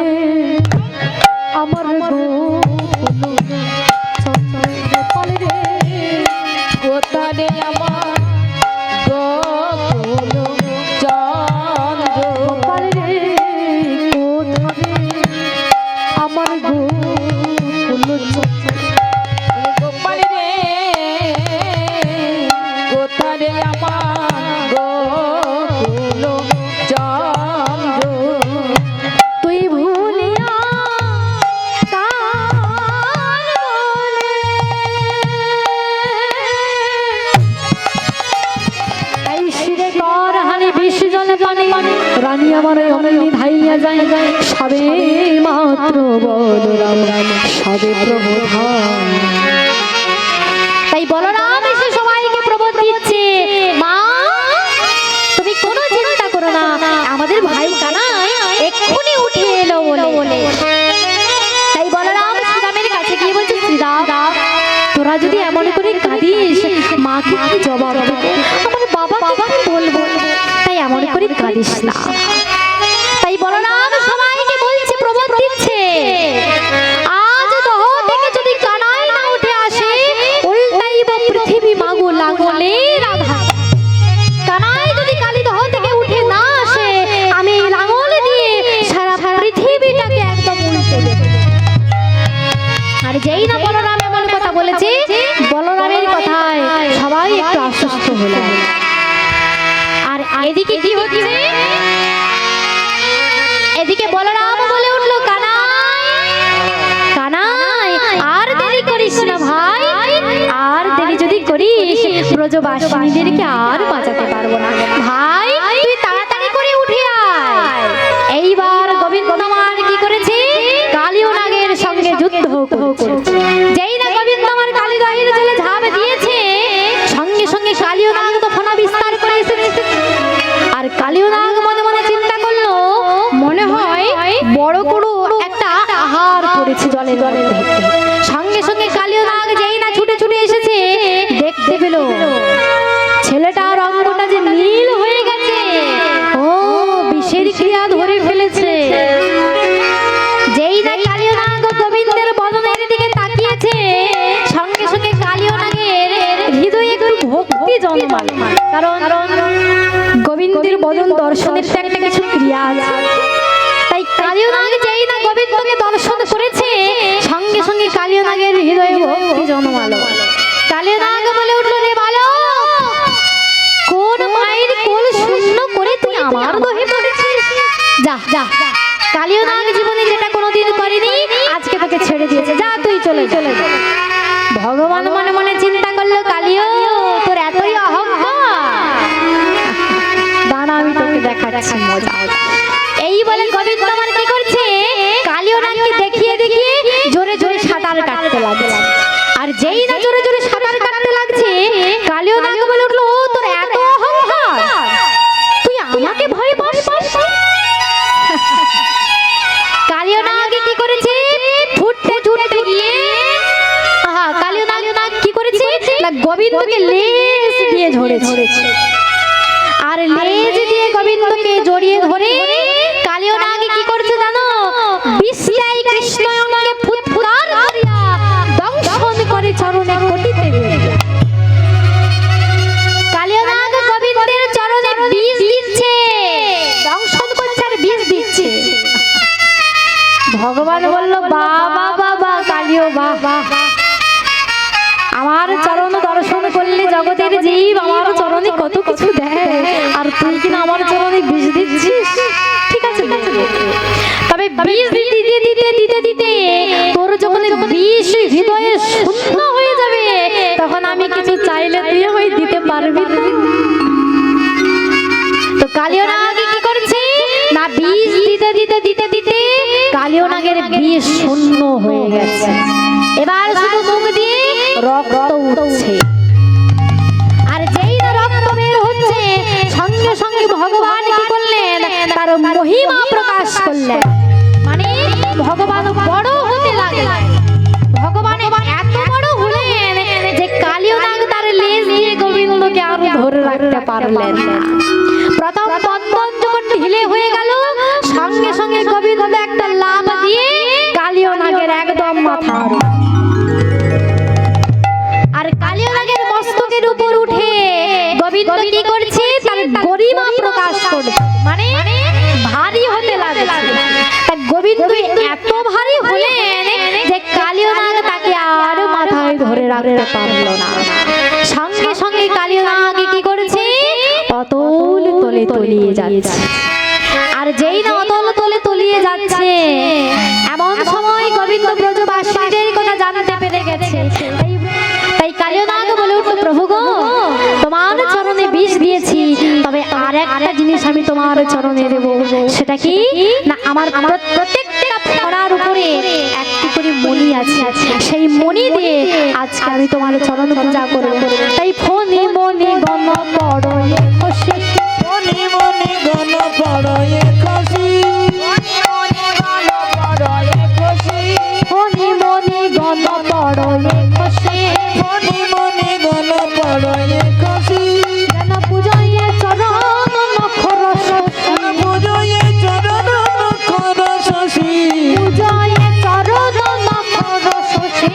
আমার গোপাল রে, কোথা রে আমার গোকুল চন্দ্র, গোপাল রে, কোথা রে আমার গোকুল চন্দ্র, গোপাল রে, কোথা রে আমার গোকুল চন্দ্র, তুই ভুলিয়া কার বলে, তাই শিরে কর হানি বিষ জলে পানি, রানী আমার অমনি ধাইয়া যায়, সবে মাত্র বলরাম, সবে প্রবোধান। তাই বলরাম এসে সবাইকে প্রবোধ দিচ্ছে, মা তুমি কোনো চিন্তা করো না, আমাদের ভাই কানাই এক্ষুনি উঠে এলো বলে। তাই বলরাম শ্রীরামের কাছে গিয়ে বলছে, শ্রীরাম তোরা যদি এমন করে কাঁদিস, মাকে কি জবাব দেবো, আমার বাবাকে কি বলবো, তাই এমন করে কাঁদিস না। তাই বলরাম সবাইকে বলছে, প্রবোধ দিচ্ছে, আজ দহ থেকে যদি কানাই না উঠে আসে, উল্টাইব পৃথিবী মাগো লাগলে রাধা। কানাই যদি কালীদহ থেকে উঠে না আসে, আমি এই লাঙল দিয়ে সারা পৃথিবীটাকে একদম উল্টে দেব। আর যেই না বলরাম এমন কথা বলেছে, বলরামের কথায় সবাই একটু আশ্বস্ত হলো। আর এদিকে কি হচ্ছে, এদিকে বলরাম বলে উঠলো, কানাই, কানাই আর দেরি করিস না ভাই, আর দেরি যদি করিস ব্রজবাসিনীদেরকে আর বাঁচাতে পারবো না ভাই, তুই তাড়াতাড়ি করে উঠে আয়। এইবার গোবিন্দমার কি করেছে, কালিও নাগের সঙ্গে যুদ্ধ করছে। যেই না গোবিন্দমার কালীদহের জলে ঝাঁপ দিয়েছে, সঙ্গে সঙ্গে কালিও নাগ তো ফনা বিস্তার করে এসেছে। আর কালিও নাগ মনে মনে চিন্তা করলো, মনে হয় বড় কোনো একটা আহার পড়েছে জলে জলে। সঙ্গে সঙ্গে কালিও নাগ যেই না ছুটে ছুটে এসেছে, দেখতে পেল ছেলেটার অঙ্গটা যে নীল হয়ে গেছে, ও বিষের ক্রিয়া ধরে ফেলেছে। যেই না কালিও নাগ গোবিন্দের বদনের দিকে তাকিয়েছে, সঙ্গে সঙ্গে কালিও নাগের হৃদয়ে একটু ভক্তি জন্মাল, কারণ গোবিন্দের বদন দর্শনের তো একটা কিছু ক্রিয়া আছে। তাই কালিও নাগ যেই না গোবিন্দকে দর্শন করেছে, সঙ্গে সঙ্গে কালিও নাগের হৃদয়ে ভক্তি জন্মালো। কালিও নাগ বলে উঠল, রে বালক, কোন মায়ের কোল শূন্য করে তুই আমার দহে পড়েছিস? যা যা, কালিও নাগ জীবনে যেটা কোনোদিন করেনি, আজকে তোকে ছেড়ে দিয়েছে, যা তুই চলে চলে যা। ভগবান মনে মনে চিন্তা করলো, কালিও তোর এতই অহংকার, দাঁড়া আমি তোকে দেখাচ্ছি মজা। এই বলে গোবিন্দমার কি করছে, কালিও নাগকে দেখিয়ে দেখিয়ে জোরে জোরে সাঁতার কাটতে লাগছে। আর যেই না জোরে জোরে সাঁতার কাটতে লাগছে, কালিও নাগ বলে উঠলো, তোর এত অহংকার, তুই আমাকে ভয় পাস? কালিও নাগ কি করেছে, ছুটতে ছুটতে গিয়ে, কালিও নাগ কি করেছে না, গোবিন্দকে লেজ দিয়ে ধরেছে। আর লেজ দিয়ে গোবিন্দকে জড়িয়ে ধরে কালিও নাগ কি করছে জানো, বিষ্ণাই কৃষ্ণ অঙ্গে ফুৎকার করিয়া দংশন করে চরণে কটিতে। কালিও নাগ গোবিন্দের চরণে বিষ দিচ্ছে, দংশন করছে আর বিষ দিচ্ছে। ভগবান বলল, বাবা বাবা কালিও বাবা, আমার চরণ দর্শন করলে জগতের জীব আমার চরণে কত কিছু দেয়, আর তুই কিনা আমার চরণে বিষ দিচ্ছিস। ঠিক আছে, তবে বিষ দিতে দিতে দিতে দিতে তোর যখন বিষ হৃদয়ে শূন্য হয়ে যাবে, তখন আমি কিছু চাইলে তুই হয়ে দিতে পারবি। তো কালিও নাগ কি করছে না, বিষ দিতে দিতে দিতে দিতে কালিও নাগের বিষ শূন্য হয়ে গেছে। এবার শুধু মুখ দিয়ে রক্ত উঠছে। ভগবান কি করলেন তার মহিমা প্রকাশ করলেন মানে ভগবান বড় হতে লাগলেন ভগবান এত বড় হলেন যে কালিয় নাগ তার লেজ দিয়ে গোবিন্দকে আর ধরে রাখতে পারলেন না প্রথম বন্ধন যখন ঢিলে হয়ে গেল সঙ্গে সঙ্গে গোবিন্দ একটা লাফ দিয়ে কালিয় নাগের একদম মাথার আর কালিয় নাগের মস্তকের উপর উঠে গোবিন্দ কি করছে তার গরিমা প্রকাশ করছে মানে ভারী হতে লাগছে তার গোবিন্দ এত ভারী হলেন যে কালিয় নাগ তাকে আর মাথায় ধরে রাখতে পারলো না সঙ্গে সঙ্গে কালিয় নাগ কি করেছে অতল তলে তলিয়ে যাচ্ছে আর যেই না অতল তলে তলিয়ে যাচ্ছে এমন সময় গোবিন্দ ব্রজবাসীদের কথা জানতে পেরে গেছে তাই কালিয় নাগ বলে উঠল প্রভু গো তোমার চরণে বিষ দিয়েছি তবে আর একটা জিনিস আমি তোমার চরণে দেব সেটা কি না আমার প্রত্যেকটা ফড়ার উপরে একটি করে মণি আছে সেই মণি দিয়ে আজকে আমি তোমার চরণ পূজা করব তাই ফণি মণি গণ পড়য়ে খুশি মনি মনি গণ পড়য়ে খুশি ফণি মণি গণ পড়য়ে খুশি মনি মনি গণ পড়য়ে খুশি যেন পূজয়ে চরণ নখর শশী পুজোয়ে চরণ নখর শশী পূজয়ে চরণ নখর শশী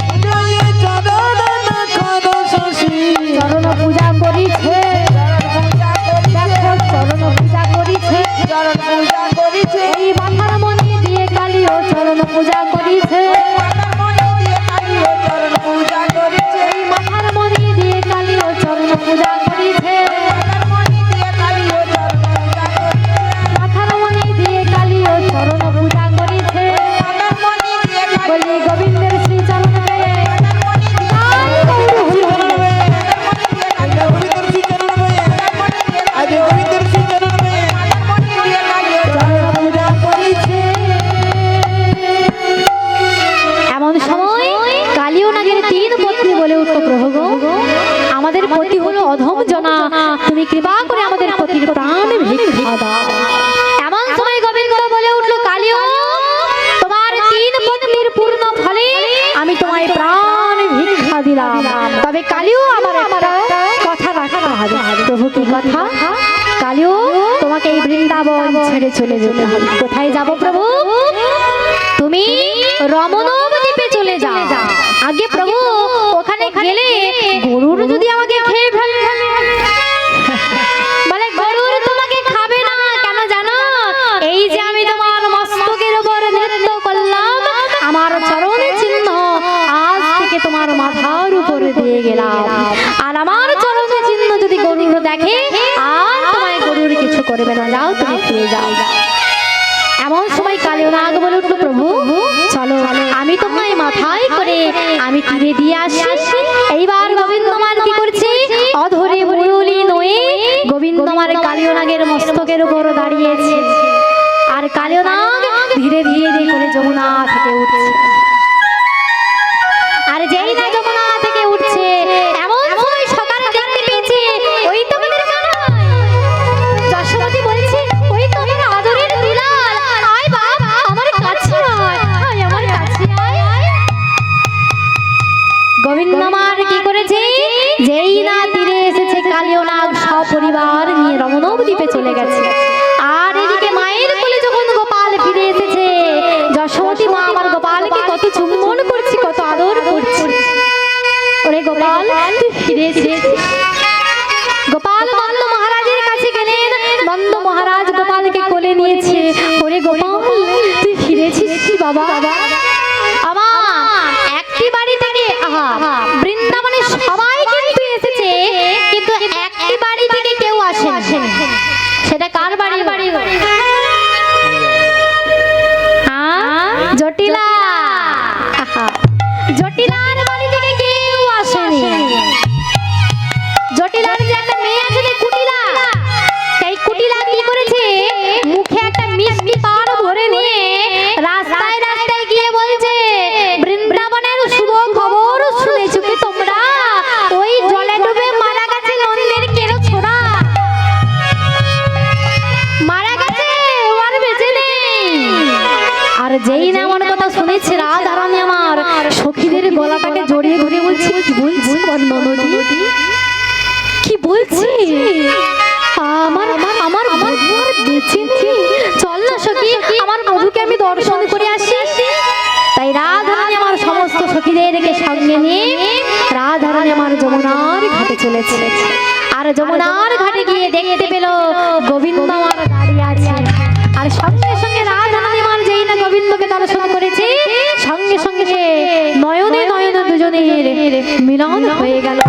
পুজোয়ে চরণ নখর শশী চরণ পূজা করিছে দেখো চরণ পূজা করিছে এই মাথার মণি দিয়ে কালিও চরণ পূজা করিছে এই মাথার মণি দিয়ে কালিও চরণ পূজা করিছে মাথার মণি দিয়ে কালিও চরণ পূজা করিছে বলি গোবিন্দের শ্রী চরণ পেয়ে গান গৌর হরি হরি। গোবিন্দের শ্রী চরণ পেয়ে আজ গোবিন্দের শ্রী চরণ পেয়ে চরণ পূজা করিছে। এমন সময় কালিয় নাগের তিন পত্নী বলে উঠল প্রভু গো আমাদের পতি হলো অধম জনা তুমি কৃপা করে আমাদের পতির প্রাণ ভিক্ষা দাও এমন সময় গোবিন্দ বলে উঠল কালিয় তোমার তিন পত্নীর পূর্ণ ফলে আমি তোমায় প্রাণ ভিক্ষা দিলাম তবে কালিয় আমার একটা কথা রাখতে হবে প্রভু কি কথা কালিয় তোমাকে এই বৃন্দাবন ছেড়ে চলে যেতে হবে কোথায় যাব প্রভু তুমি রমণব দ্বীপে চলে যাও আগে প্রভু ওখানে গেলে গরুর যদি আমাকে খেয়ে ফেলে বলে গরুর তোমাকে খাবে না কেন জানো এই যে আমি তোমার মস্তকের উপর নৃত্য করলাম আমার চরণে চিহ্ন আজ থেকে তোমার মাথার উপরে দিয়ে গেলাম আর আমার চরণে চিহ্ন যদি গরুর দেখে আর তোমায় গরুর কিছু করবে না যাও তুমি ফিরে যাও এমন সময় কালিয় নাগ বলে উঠল প্রভু চলো আমি তোমায় মাথায় করে আমি তীরে দিয়ে আসি এইবার গোবিন্দ মান কি করছে অধরে মুরলি নয়ে গোবিন্দ আমার কালিয় নাগের মস্তকের উপর দাঁড়িয়েছে আর কালিয় নাগ ধীরে ধীরে করে যমুনা থেকে উঠছে আর যেই না যমুনা থেকে উঠছে এমন সময় সকালে দেখতে পেয়েছে ওই তো আমাদের কানাই যশোমতী বলছে ওই তো আমার আদরের দুলাল আয় বাপ আমার কাছে আয় আয় আমার কাছে আয় গোবিন্দ আমার কি করেছে যেই না তীরে এসেছে কালিয় নাগ সপরিবার নিয়ে রমণব দ্বীপে চলে গেছে আর এদিকে মায়ের কোলে যখন গোপাল ফিরে এসেছে যশোমতী মা আমার গোপালকে কত চুম্বন করছে কত আদর করছে ওরে গোপাল তুই ফিরে এসেছিস গোপাল নন্দ মহারাজের কাছে গেলেন নন্দ মহারাজ গোপালকে কোলে নিয়েছে ওরে গোপাল তুই ফিরেছিস কি বাবা আমার একটি বাড়ি থেকে বৃন্দাবনে সবাই কিন্তু এসেছে কিন্তু একটি বাড়ি থেকে কেউ আসেনি সেটা কার বাড়ি জটিলা জটিলার বাড়ি থেকে কেউ আসেনি জটিলার যে একটা মেয়ে আছে না কুটিলা সেই কুটিলা কি করেছে মুখে একটা মিষ্টি পান ভরে নিয়ে রাস্তায় রাস্তায় গিয়ে বলছে বৃন্দাবনের শুভ খবর শুনেছো কি তোমরা ওই জলে ডুবে মারা গেছে নন্দের কেন ছোড়া ঘরে ঘরে বলছে কি বলছে আমার ননদি কি বলছে আমার আমার আমার মধু আর বেঁচে নেই চল না সখী আমার মধুকে আমি দর্শন করে আসি তাই রাধারানী আমার সমস্ত সখীদেরকে সঙ্গে নিয়ে রাধারানী আমার যমুনার ঘাটে চলেছে আর যমুনার ঘাটে গিয়ে দেখতে পেল গোবিন্দ আমার দাঁড়িয়ে আছে আর সঙ্গে সঙ্গে রাধারানী আমার যেই না গোবিন্দকে দর্শন করেছে সঙ্গে সঙ্গে নয়নে নয়নে দুজনের মিলন হয়ে গেল